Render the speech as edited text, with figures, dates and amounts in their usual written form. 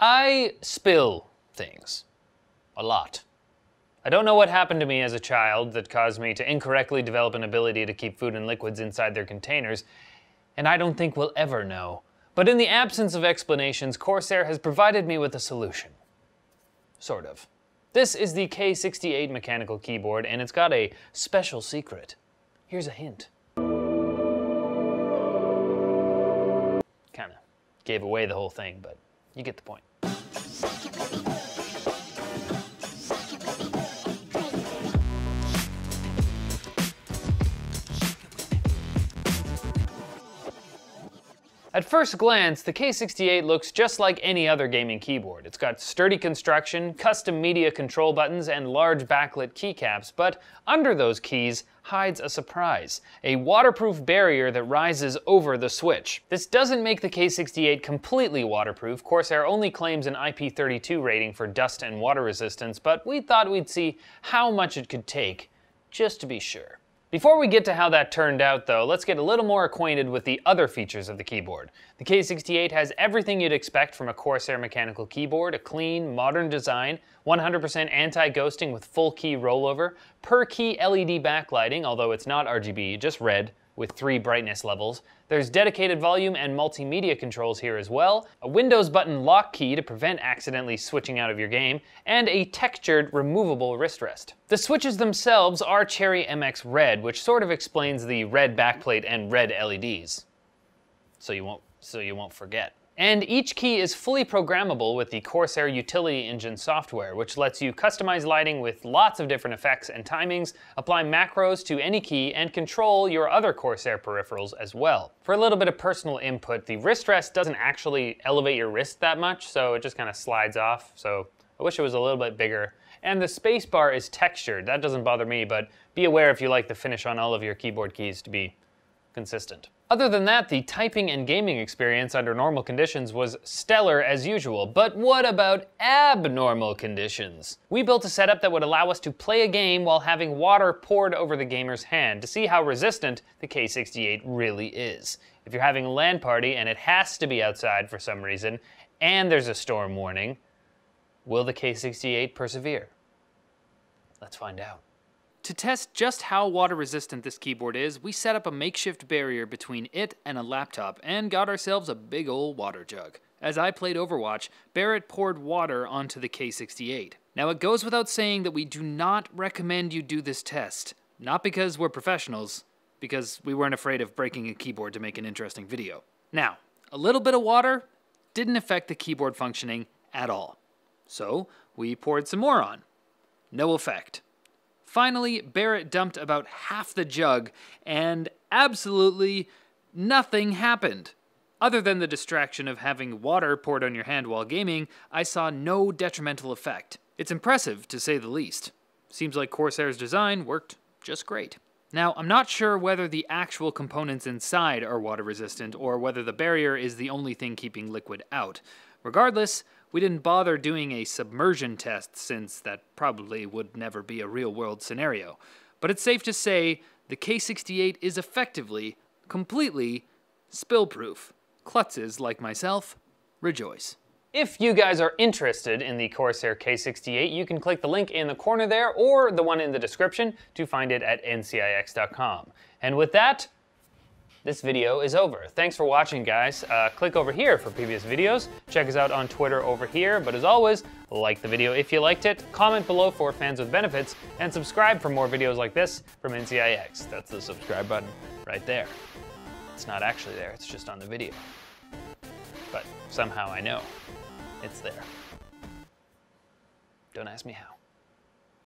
I spill things. A lot. I don't know what happened to me as a child that caused me to incorrectly develop an ability to keep food and liquids inside their containers, and I don't think we'll ever know. But in the absence of explanations, Corsair has provided me with a solution. Sort of. This is the K68 mechanical keyboard, and it's got a special secret. Here's a hint. Kinda gave away the whole thing, but you get the point. At first glance, the K68 looks just like any other gaming keyboard. It's got sturdy construction, custom media control buttons, and large backlit keycaps, but under those keys hides a surprise, a waterproof barrier that rises over the switch. This doesn't make the K68 completely waterproof. Corsair only claims an IP32 rating for dust and water resistance, but we thought we'd see how much it could take, just to be sure. Before we get to how that turned out though, let's get a little more acquainted with the other features of the keyboard. The K68 has everything you'd expect from a Corsair mechanical keyboard: a clean, modern design, 100% anti-ghosting with full key rollover, per key LED backlighting, although it's not RGB, just red, with 3 brightness levels. There's dedicated volume and multimedia controls here as well, a Windows button lock key to prevent accidentally switching out of your game, and a textured removable wrist rest. The switches themselves are Cherry MX Red, which sort of explains the red backplate and red LEDs. So you won't forget. And each key is fully programmable with the Corsair Utility Engine software, which lets you customize lighting with lots of different effects and timings, apply macros to any key, and control your other Corsair peripherals as well. For a little bit of personal input, the wrist rest doesn't actually elevate your wrist that much, so it just kind of slides off, so I wish it was a little bit bigger. And the spacebar is textured. That doesn't bother me, but be aware if you like the finish on all of your keyboard keys to be consistent. Other than that, the typing and gaming experience under normal conditions was stellar as usual, but what about abnormal conditions? We built a setup that would allow us to play a game while having water poured over the gamer's hand to see how resistant the K68 really is. If you're having a LAN party and it has to be outside for some reason, and there's a storm warning, will the K68 persevere? Let's find out. To test just how water resistant this keyboard is, we set up a makeshift barrier between it and a laptop and got ourselves a big ol' water jug. As I played Overwatch, Barret poured water onto the K68. Now it goes without saying that we do not recommend you do this test. Not because we're professionals, because we weren't afraid of breaking a keyboard to make an interesting video. Now, a little bit of water didn't affect the keyboard functioning at all. So we poured some more on. No effect. Finally, Barret dumped about half the jug, and absolutely nothing happened. Other than the distraction of having water poured on your hand while gaming, I saw no detrimental effect. It's impressive, to say the least. Seems like Corsair's design worked just great. Now, I'm not sure whether the actual components inside are water resistant or whether the barrier is the only thing keeping liquid out. Regardless, we didn't bother doing a submersion test since that probably would never be a real-world scenario. But it's safe to say the K68 is effectively, completely, spill-proof. Klutzes like myself, rejoice. If you guys are interested in the Corsair K68, you can click the link in the corner there or the one in the description to find it at ncix.com. And with that, this video is over. Thanks for watching, guys. Click over here for previous videos. Check us out on Twitter over here. But as always, like the video if you liked it, comment below for fans with benefits, and subscribe for more videos like this from NCIX. That's the subscribe button right there. It's not actually there, it's just on the video. But somehow I know it's there. Don't ask me how.